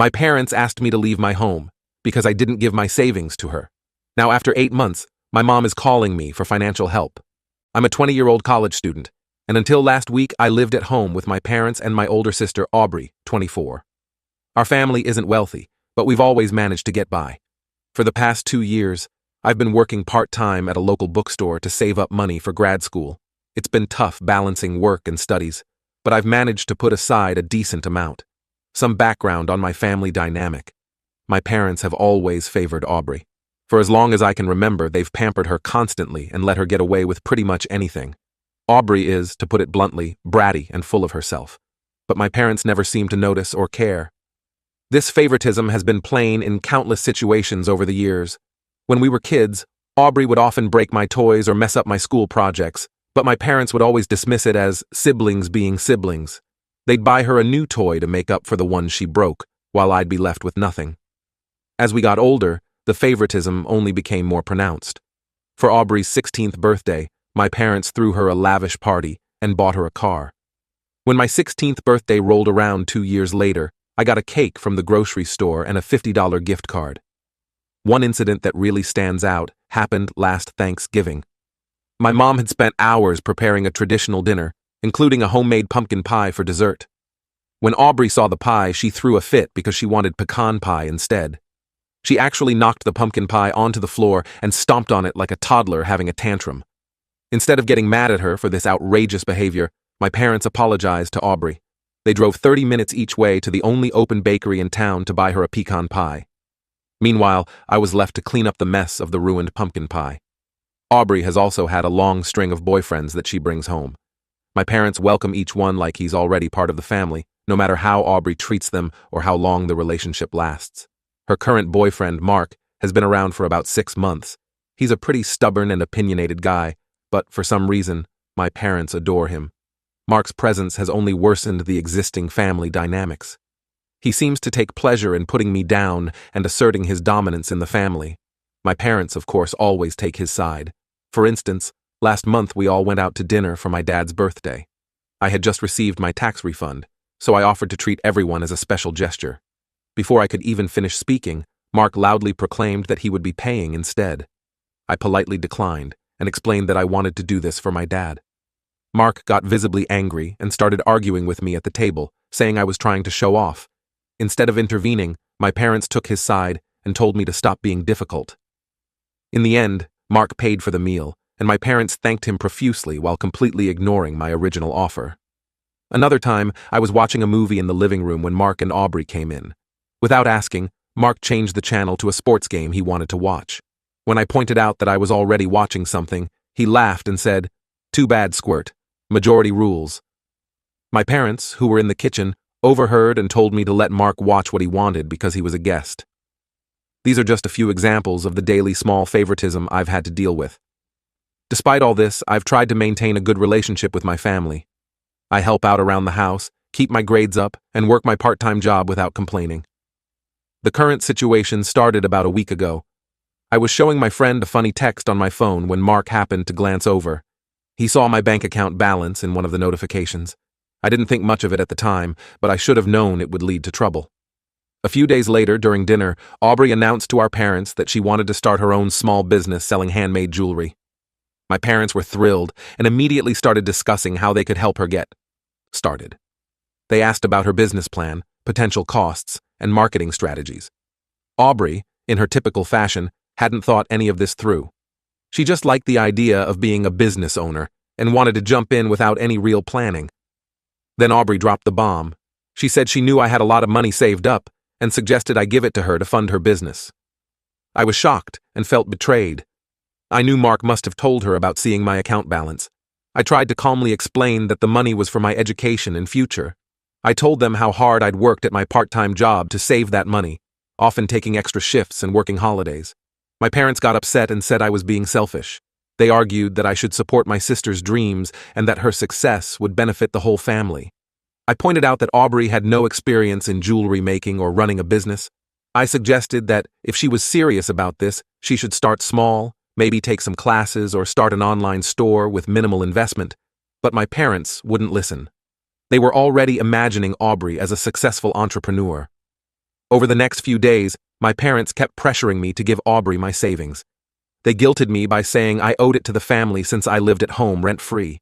My parents asked me to leave my home because I didn't give my savings to her. Now, after 8 months, my mom is calling me for financial help. I'm a 20-year-old college student, and until last week, I lived at home with my parents and my older sister, Aubrey, 24. Our family isn't wealthy, but we've always managed to get by. For the past 2 years, I've been working part-time at a local bookstore to save up money for grad school. It's been tough balancing work and studies, but I've managed to put aside a decent amount. Some background on my family dynamic. My parents have always favored Aubrey. For as long as I can remember, they've pampered her constantly and let her get away with pretty much anything. Aubrey is, to put it bluntly, bratty and full of herself. But my parents never seem to notice or care. This favoritism has been plain in countless situations over the years. When we were kids, Aubrey would often break my toys or mess up my school projects, but my parents would always dismiss it as siblings being siblings. They'd buy her a new toy to make up for the one she broke, while I'd be left with nothing. As we got older, the favoritism only became more pronounced. For Aubrey's 16th birthday, my parents threw her a lavish party and bought her a car. When my 16th birthday rolled around 2 years later, I got a cake from the grocery store and a $50 gift card. One incident that really stands out happened last Thanksgiving. My mom had spent hours preparing a traditional dinner, including a homemade pumpkin pie for dessert. When Aubrey saw the pie, she threw a fit because she wanted pecan pie instead. She actually knocked the pumpkin pie onto the floor and stomped on it like a toddler having a tantrum. Instead of getting mad at her for this outrageous behavior, my parents apologized to Aubrey. They drove 30 minutes each way to the only open bakery in town to buy her a pecan pie. Meanwhile, I was left to clean up the mess of the ruined pumpkin pie. Aubrey has also had a long string of boyfriends that she brings home. My parents welcome each one like he's already part of the family, no matter how Aubrey treats them or how long the relationship lasts. Her current boyfriend, Mark, has been around for about 6 months. He's a pretty stubborn and opinionated guy, but for some reason, my parents adore him. Mark's presence has only worsened the existing family dynamics. He seems to take pleasure in putting me down and asserting his dominance in the family. My parents, of course, always take his side. For instance, last month we all went out to dinner for my dad's birthday. I had just received my tax refund, so I offered to treat everyone as a special gesture. Before I could even finish speaking, Mark loudly proclaimed that he would be paying instead. I politely declined and explained that I wanted to do this for my dad. Mark got visibly angry and started arguing with me at the table, saying I was trying to show off. Instead of intervening, my parents took his side and told me to stop being difficult. In the end, Mark paid for the meal, and my parents thanked him profusely while completely ignoring my original offer. Another time, I was watching a movie in the living room when Mark and Aubrey came in. Without asking, Mark changed the channel to a sports game he wanted to watch. When I pointed out that I was already watching something, he laughed and said, "Too bad, Squirt. Majority rules." My parents, who were in the kitchen, overheard and told me to let Mark watch what he wanted because he was a guest. These are just a few examples of the daily small favoritism I've had to deal with. Despite all this, I've tried to maintain a good relationship with my family. I help out around the house, keep my grades up, and work my part-time job without complaining. The current situation started about a week ago. I was showing my friend a funny text on my phone when Mark happened to glance over. He saw my bank account balance in one of the notifications. I didn't think much of it at the time, but I should have known it would lead to trouble. A few days later, during dinner, Aubrey announced to our parents that she wanted to start her own small business selling handmade jewelry. My parents were thrilled and immediately started discussing how they could help her get started. They asked about her business plan, potential costs, and marketing strategies. Aubrey, in her typical fashion, hadn't thought any of this through. She just liked the idea of being a business owner and wanted to jump in without any real planning. Then Aubrey dropped the bomb. She said she knew I had a lot of money saved up and suggested I give it to her to fund her business. I was shocked and felt betrayed. I knew Mark must have told her about seeing my account balance. I tried to calmly explain that the money was for my education and future. I told them how hard I'd worked at my part-time job to save that money, often taking extra shifts and working holidays. My parents got upset and said I was being selfish. They argued that I should support my sister's dreams and that her success would benefit the whole family. I pointed out that Aubrey had no experience in jewelry making or running a business. I suggested that if she was serious about this, she should start small, maybe take some classes or start an online store with minimal investment. But my parents wouldn't listen. They were already imagining Aubrey as a successful entrepreneur. Over the next few days, my parents kept pressuring me to give Aubrey my savings. They guilted me by saying I owed it to the family since I lived at home rent-free.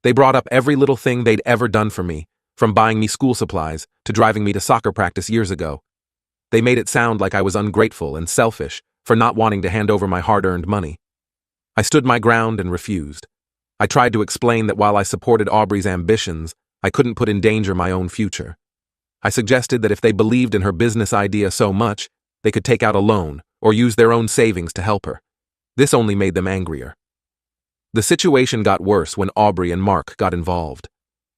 They brought up every little thing they'd ever done for me, from buying me school supplies to driving me to soccer practice years ago. They made it sound like I was ungrateful and selfish for not wanting to hand over my hard-earned money. I stood my ground and refused. I tried to explain that while I supported Aubrey's ambitions, I couldn't put in danger my own future. I suggested that if they believed in her business idea so much, they could take out a loan or use their own savings to help her. This only made them angrier. The situation got worse when Aubrey and Mark got involved.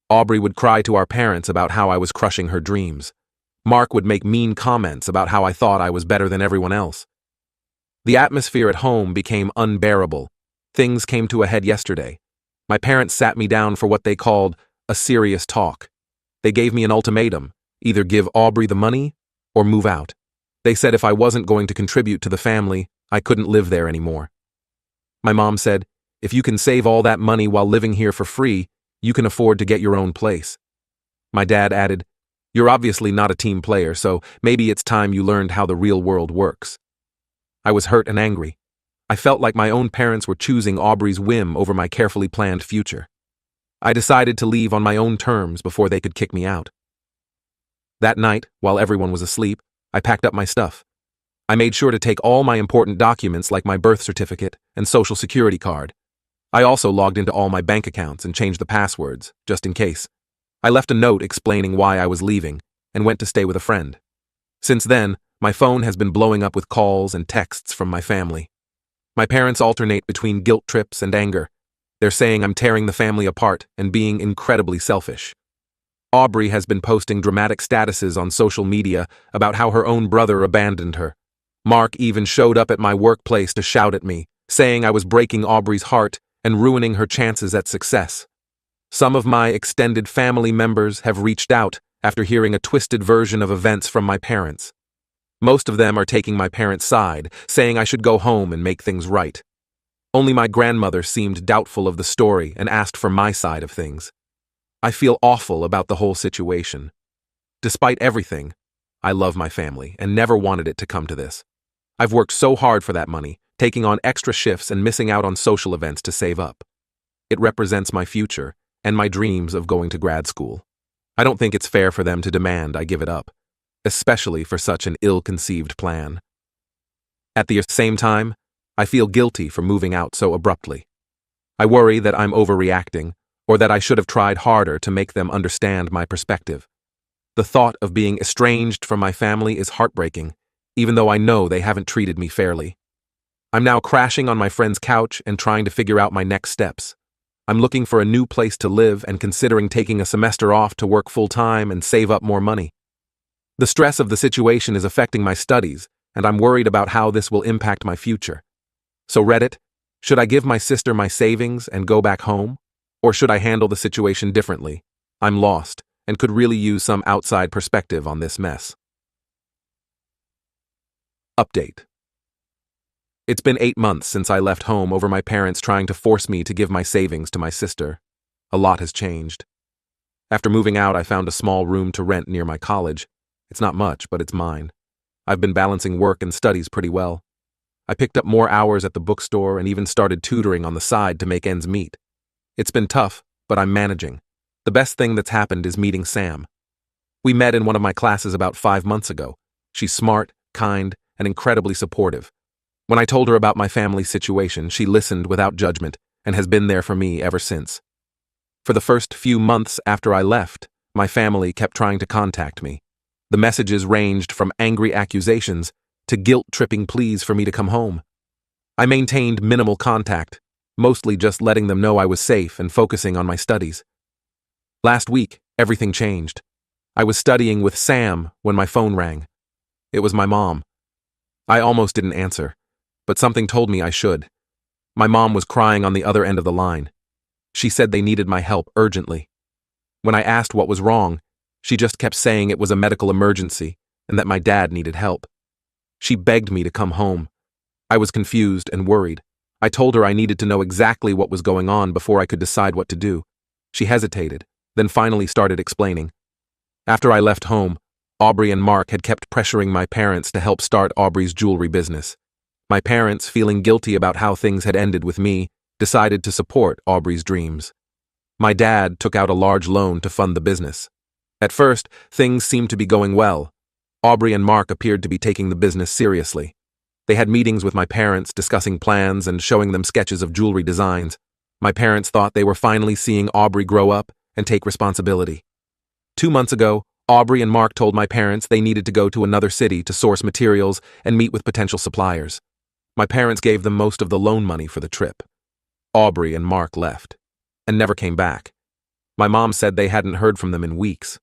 Aubrey would cry to our parents about how I was crushing her dreams. Mark would make mean comments about how I thought I was better than everyone else. The atmosphere at home became unbearable. Things came to a head yesterday. My parents sat me down for what they called a serious talk. They gave me an ultimatum: either give Aubrey the money or move out. They said if I wasn't going to contribute to the family, I couldn't live there anymore. My mom said, if you can save all that money while living here for free, you can afford to get your own place. My dad added, you're obviously not a team player, so maybe it's time you learned how the real world works. I was hurt and angry. I felt like my own parents were choosing Aubrey's whim over my carefully planned future. I decided to leave on my own terms before they could kick me out. That night, while everyone was asleep, I packed up my stuff. I made sure to take all my important documents like my birth certificate and social security card. I also logged into all my bank accounts and changed the passwords, just in case. I left a note explaining why I was leaving and went to stay with a friend. Since then, my phone has been blowing up with calls and texts from my family. My parents alternate between guilt trips and anger. They're saying I'm tearing the family apart and being incredibly selfish. Aubrey has been posting dramatic statuses on social media about how her own brother abandoned her. Mark even showed up at my workplace to shout at me, saying I was breaking Aubrey's heart and ruining her chances at success. Some of my extended family members have reached out after hearing a twisted version of events from my parents. Most of them are taking my parents' side, saying I should go home and make things right. Only my grandmother seemed doubtful of the story and asked for my side of things. I feel awful about the whole situation. Despite everything, I love my family and never wanted it to come to this. I've worked so hard for that money, taking on extra shifts and missing out on social events to save up. It represents my future and my dreams of going to grad school. I don't think it's fair for them to demand I give it up, especially for such an ill-conceived plan. At the same time, I feel guilty for moving out so abruptly. I worry that I'm overreacting, or that I should have tried harder to make them understand my perspective. The thought of being estranged from my family is heartbreaking, even though I know they haven't treated me fairly. I'm now crashing on my friend's couch and trying to figure out my next steps. I'm looking for a new place to live and considering taking a semester off to work full-time and save up more money. The stress of the situation is affecting my studies, and I'm worried about how this will impact my future. So Reddit, should I give my sister my savings and go back home? Or should I handle the situation differently? I'm lost and could really use some outside perspective on this mess. Update. It's been 8 months since I left home over my parents trying to force me to give my savings to my sister. A lot has changed. After moving out, I found a small room to rent near my college. It's not much, but it's mine. I've been balancing work and studies pretty well. I picked up more hours at the bookstore and even started tutoring on the side to make ends meet. It's been tough, but I'm managing. The best thing that's happened is meeting Sam. We met in one of my classes about 5 months ago. She's smart, kind, and incredibly supportive. When I told her about my family's situation, she listened without judgment and has been there for me ever since. For the first few months after I left, my family kept trying to contact me. The messages ranged from angry accusations to guilt-tripping pleas for me to come home. I maintained minimal contact, mostly just letting them know I was safe and focusing on my studies. Last week, everything changed. I was studying with Sam when my phone rang. It was my mom. I almost didn't answer, but something told me I should. My mom was crying on the other end of the line. She said they needed my help urgently. When I asked what was wrong, she just kept saying it was a medical emergency and that my dad needed help. She begged me to come home. I was confused and worried. I told her I needed to know exactly what was going on before I could decide what to do. She hesitated, then finally started explaining. After I left home, Aubrey and Mark had kept pressuring my parents to help start Aubrey's jewelry business. My parents, feeling guilty about how things had ended with me, decided to support Aubrey's dreams. My dad took out a large loan to fund the business. At first, things seemed to be going well. Aubrey and Mark appeared to be taking the business seriously. They had meetings with my parents discussing plans and showing them sketches of jewelry designs. My parents thought they were finally seeing Aubrey grow up and take responsibility. 2 months ago, Aubrey and Mark told my parents they needed to go to another city to source materials and meet with potential suppliers. My parents gave them most of the loan money for the trip. Aubrey and Mark left and never came back. My mom said they hadn't heard from them in weeks.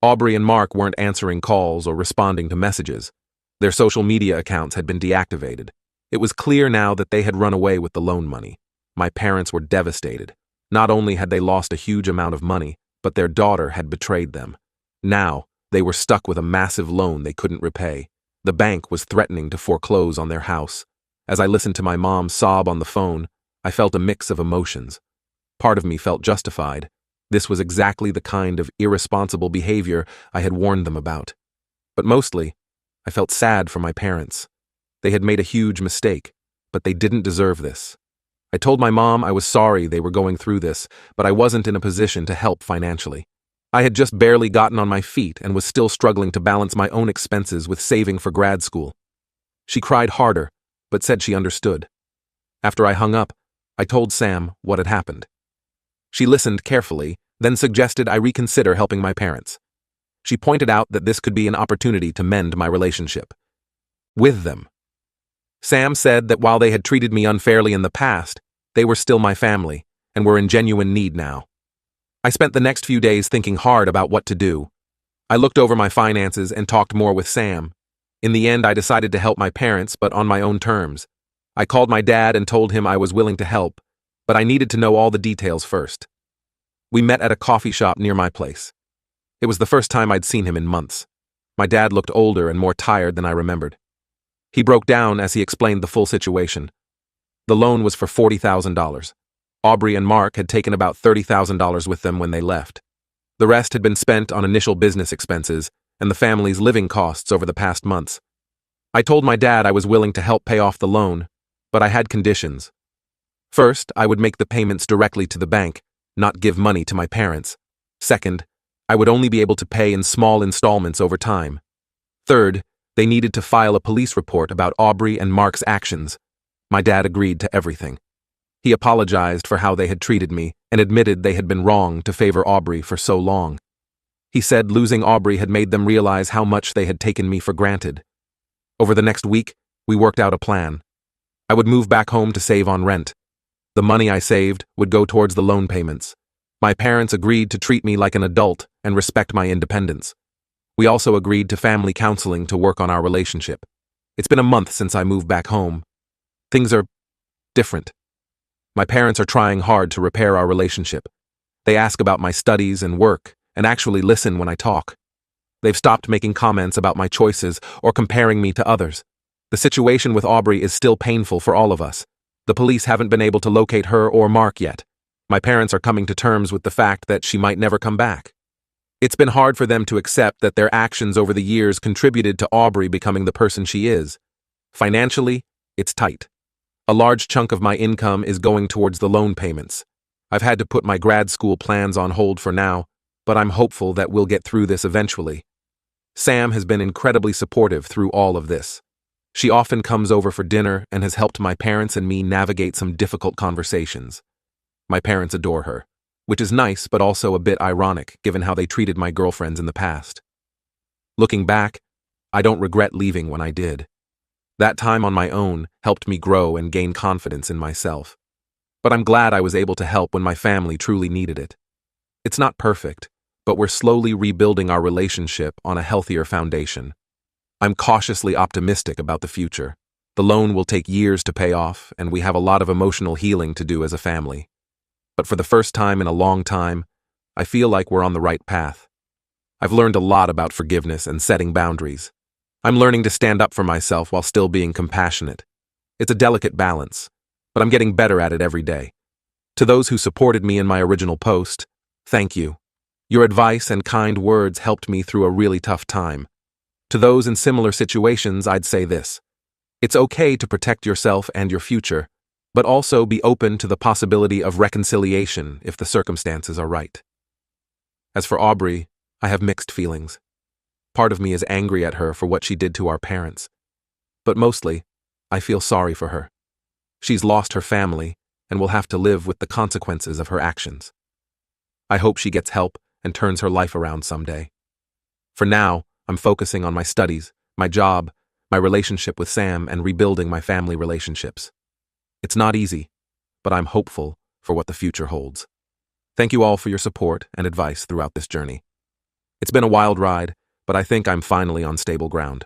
Aubrey and Mark weren't answering calls or responding to messages. Their social media accounts had been deactivated. It was clear now that they had run away with the loan money. My parents were devastated. Not only had they lost a huge amount of money, but their daughter had betrayed them. Now, they were stuck with a massive loan they couldn't repay. The bank was threatening to foreclose on their house. As I listened to my mom sob on the phone, I felt a mix of emotions. Part of me felt justified. This was exactly the kind of irresponsible behavior I had warned them about. But mostly, I felt sad for my parents. They had made a huge mistake, but they didn't deserve this. I told my mom I was sorry they were going through this, but I wasn't in a position to help financially. I had just barely gotten on my feet and was still struggling to balance my own expenses with saving for grad school. She cried harder, but said she understood. After I hung up, I told Sam what had happened. She listened carefully, then suggested I reconsider helping my parents. She pointed out that this could be an opportunity to mend my relationship with them. Sam said that while they had treated me unfairly in the past, they were still my family and were in genuine need now. I spent the next few days thinking hard about what to do. I looked over my finances and talked more with Sam. In the end, I decided to help my parents, but on my own terms. I called my dad and told him I was willing to help, but I needed to know all the details first. We met at a coffee shop near my place. It was the first time I'd seen him in months. My dad looked older and more tired than I remembered. He broke down as he explained the full situation. The loan was for $40,000. Aubrey and Mark had taken about $30,000 with them when they left. The rest had been spent on initial business expenses and the family's living costs over the past months. I told my dad I was willing to help pay off the loan, but I had conditions. First, I would make the payments directly to the bank, not give money to my parents. Second, I would only be able to pay in small installments over time. Third, they needed to file a police report about Aubrey and Mark's actions. My dad agreed to everything. He apologized for how they had treated me and admitted they had been wrong to favor Aubrey for so long. He said losing Aubrey had made them realize how much they had taken me for granted. Over the next week, we worked out a plan. I would move back home to save on rent. The money I saved would go towards the loan payments. My parents agreed to treat me like an adult and respect my independence. We also agreed to family counseling to work on our relationship. It's been a month since I moved back home. Things are different. My parents are trying hard to repair our relationship. They ask about my studies and work and actually listen when I talk. They've stopped making comments about my choices or comparing me to others. The situation with Aubrey is still painful for all of us. The police haven't been able to locate her or Mark yet. My parents are coming to terms with the fact that she might never come back. It's been hard for them to accept that their actions over the years contributed to Aubrey becoming the person she is. Financially, it's tight. A large chunk of my income is going towards the loan payments. I've had to put my grad school plans on hold for now, but I'm hopeful that we'll get through this eventually. Sam has been incredibly supportive through all of this. She often comes over for dinner and has helped my parents and me navigate some difficult conversations. My parents adore her, which is nice but also a bit ironic given how they treated my girlfriends in the past. Looking back, I don't regret leaving when I did. That time on my own helped me grow and gain confidence in myself. But I'm glad I was able to help when my family truly needed it. It's not perfect, but we're slowly rebuilding our relationship on a healthier foundation. I'm cautiously optimistic about the future. The loan will take years to pay off, and we have a lot of emotional healing to do as a family. But for the first time in a long time, I feel like we're on the right path. I've learned a lot about forgiveness and setting boundaries. I'm learning to stand up for myself while still being compassionate. It's a delicate balance, but I'm getting better at it every day. To those who supported me in my original post, thank you. Your advice and kind words helped me through a really tough time. To those in similar situations, I'd say this. It's okay to protect yourself and your future, but also be open to the possibility of reconciliation if the circumstances are right. As for Aubrey, I have mixed feelings. Part of me is angry at her for what she did to our parents. But mostly, I feel sorry for her. She's lost her family and will have to live with the consequences of her actions. I hope she gets help and turns her life around someday. For now, I'm focusing on my studies, my job, my relationship with Sam, and rebuilding my family relationships. It's not easy, but I'm hopeful for what the future holds. Thank you all for your support and advice throughout this journey. It's been a wild ride, but I think I'm finally on stable ground.